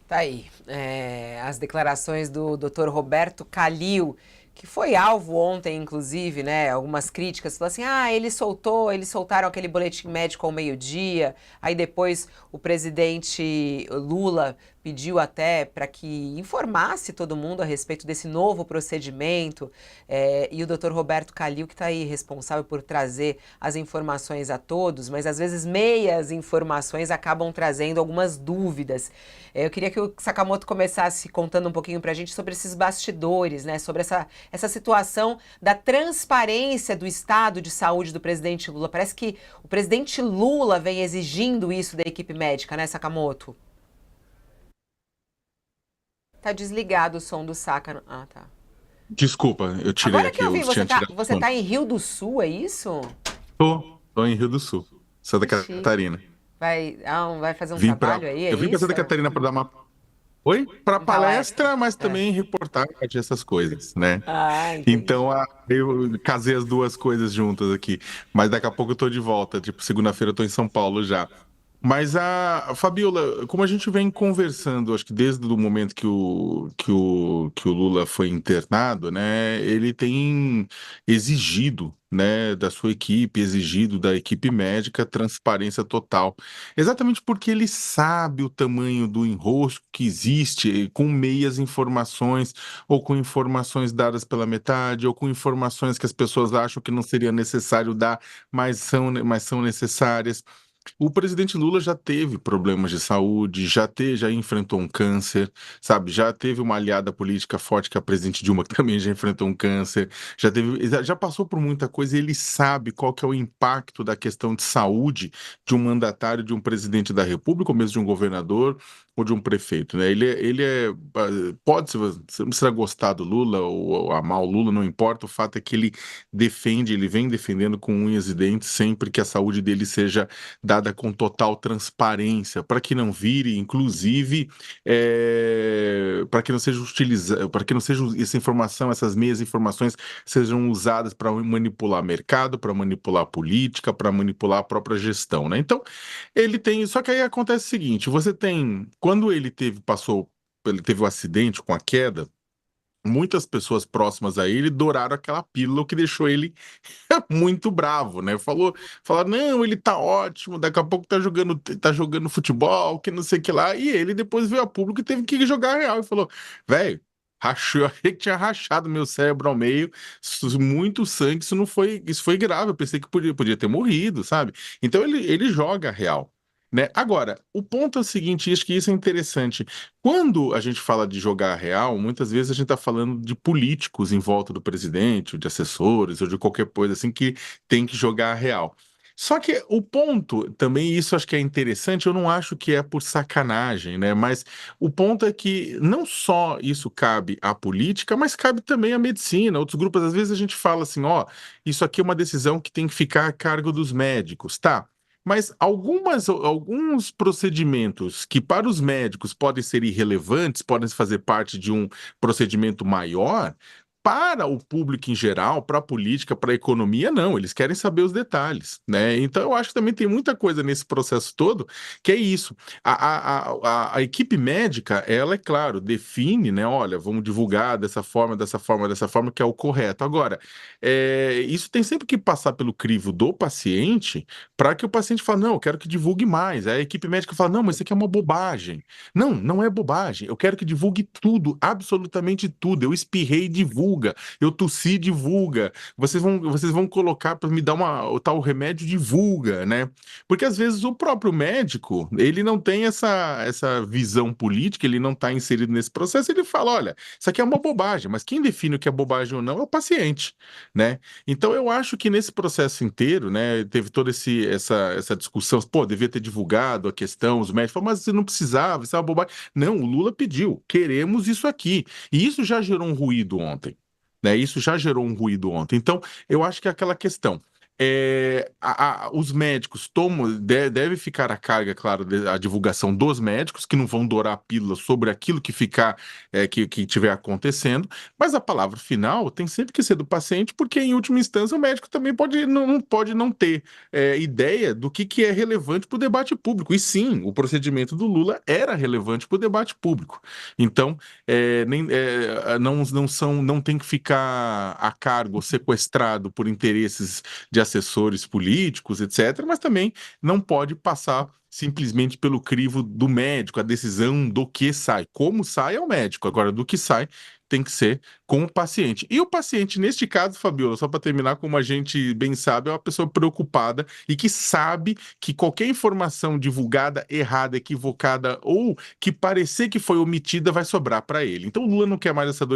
Tá aí. As declarações do Dr. Roberto Calil, que foi alvo ontem, inclusive, né? Algumas críticas, falou assim: eles soltaram aquele boletim médico ao meio-dia, aí depois o presidente Lula pediu até para que informasse todo mundo a respeito desse novo procedimento, e o Dr. Roberto Calil, que está aí responsável por trazer as informações a todos, mas às vezes meias informações acabam trazendo algumas dúvidas. Eu queria que o Sakamoto começasse contando um pouquinho para a gente sobre esses bastidores, né? Sobre essa situação da transparência do estado de saúde do presidente Lula. Parece que o presidente Lula vem exigindo isso da equipe médica, né, Sakamoto? Tá desligado o som do Saka. Ah, tá. Desculpa, eu tirei Agora que aqui, eu eu vi, tinha tirado o você fone. tá em Rio do Sul, é isso? Tô em Rio do Sul, Santa Que chique. Catarina. Vai fazer um Vim para, trabalho aí, é eu vim para isso? Santa Catarina para dar uma, oi, para Um palestra. palestra, mas É. também reportagem, essas coisas, né? Ah, entendi. Então, eu casei as duas coisas juntas aqui. Mas daqui a pouco eu tô de volta. Tipo, segunda-feira eu tô em São Paulo já. Mas a Fabiola, como a gente vem conversando, acho que desde o momento que o Lula foi internado, né, ele tem exigido, né, da sua equipe, exigido da equipe médica transparência total. Exatamente porque ele sabe o tamanho do enrosco que existe com meias informações, ou com informações dadas pela metade, ou com informações que as pessoas acham que não seria necessário dar, mas são necessárias. O presidente Lula já teve problemas de saúde, já enfrentou um câncer, sabe? Já teve uma aliada política forte, que é a presidente Dilma, que também já enfrentou um câncer, já passou por muita coisa e ele sabe qual que é o impacto da questão de saúde de um mandatário, de um presidente da República, ou mesmo de um governador ou de um prefeito, né? Pode, se você não precisa gostar do Lula ou amar o Lula, não importa, o fato é que ele vem defendendo com unhas e dentes sempre que a saúde dele seja dada com total transparência, para que não vire, inclusive, para que não seja utilizada, para que não seja essa informação, essas meias informações sejam usadas para manipular mercado, para manipular política, para manipular a própria gestão, né? Então, ele tem, só que aí acontece o seguinte, quando ele teve o acidente com a queda, muitas pessoas próximas a ele douraram aquela pílula, o que deixou ele muito bravo, né? Falaram, não, ele tá ótimo, daqui a pouco tá jogando futebol, que não sei o que lá. E ele depois veio a público e teve que jogar real e falou, velho, rachou, eu achei que tinha rachado meu cérebro ao meio, muito sangue, isso foi grave, eu pensei que podia ter morrido, sabe? Então ele joga real. Né? Agora, o ponto é o seguinte, e acho que isso é interessante. Quando a gente fala de jogar real, muitas vezes a gente está falando de políticos em volta do presidente, ou de assessores, ou de qualquer coisa assim que tem que jogar real. Só que o ponto, também isso acho que é interessante, eu não acho que é por sacanagem, né? Mas o ponto é que não só isso cabe à política, mas cabe também à medicina. Outros grupos, às vezes a gente fala assim, ó, isso aqui é uma decisão que tem que ficar a cargo dos médicos, tá? Mas alguns procedimentos que para os médicos podem ser irrelevantes, podem fazer parte de um procedimento maior, para o público em geral, para a política, para a economia, não, eles querem saber os detalhes, né? Então eu acho que também tem muita coisa nesse processo todo que é isso. A equipe médica, ela, é claro, define, né? Olha, vamos divulgar dessa forma, dessa forma, dessa forma, que é o correto. Agora, isso tem sempre que passar pelo crivo do paciente para que o paciente fale, não, eu quero que divulgue mais. Aí a equipe médica fala, não, mas isso aqui é uma bobagem. Não, não é bobagem. Eu quero que divulgue tudo, absolutamente tudo. Eu espirrei, divulga. Eu tossi, divulga. Vocês vão colocar para me dar o tal remédio, divulga, né? Porque às vezes o próprio médico, ele não tem essa visão política, ele não está inserido nesse processo, ele fala, olha, isso aqui é uma bobagem, mas quem define o que é bobagem ou não é o paciente, né? Então eu acho que nesse processo inteiro, né, teve toda essa discussão, pô, devia ter divulgado a questão, os médicos falaram, mas você não precisava, isso é uma bobagem. Não, o Lula pediu, queremos isso aqui. E isso já gerou um ruído ontem, né? Isso já gerou um ruído ontem. Então, eu acho que é aquela questão. os médicos deve ficar a carga, claro, a divulgação dos médicos, que não vão dourar a pílula sobre aquilo que ficar, que estiver acontecendo, mas a palavra final tem sempre que ser do paciente, porque em última instância o médico também pode não ter ideia do que é relevante para o debate público. E sim, o procedimento do Lula era relevante para o debate público. Então, não tem que ficar a cargo, sequestrado por interesses de assessores políticos, etc., mas também não pode passar simplesmente pelo crivo do médico, a decisão do que sai. Como sai é o médico, agora do que sai tem que ser com o paciente. E o paciente, neste caso, Fabiola, só para terminar, como a gente bem sabe, é uma pessoa preocupada e que sabe que qualquer informação divulgada errada, equivocada ou que parecer que foi omitida vai sobrar para ele. Então o Lula não quer mais essa dor de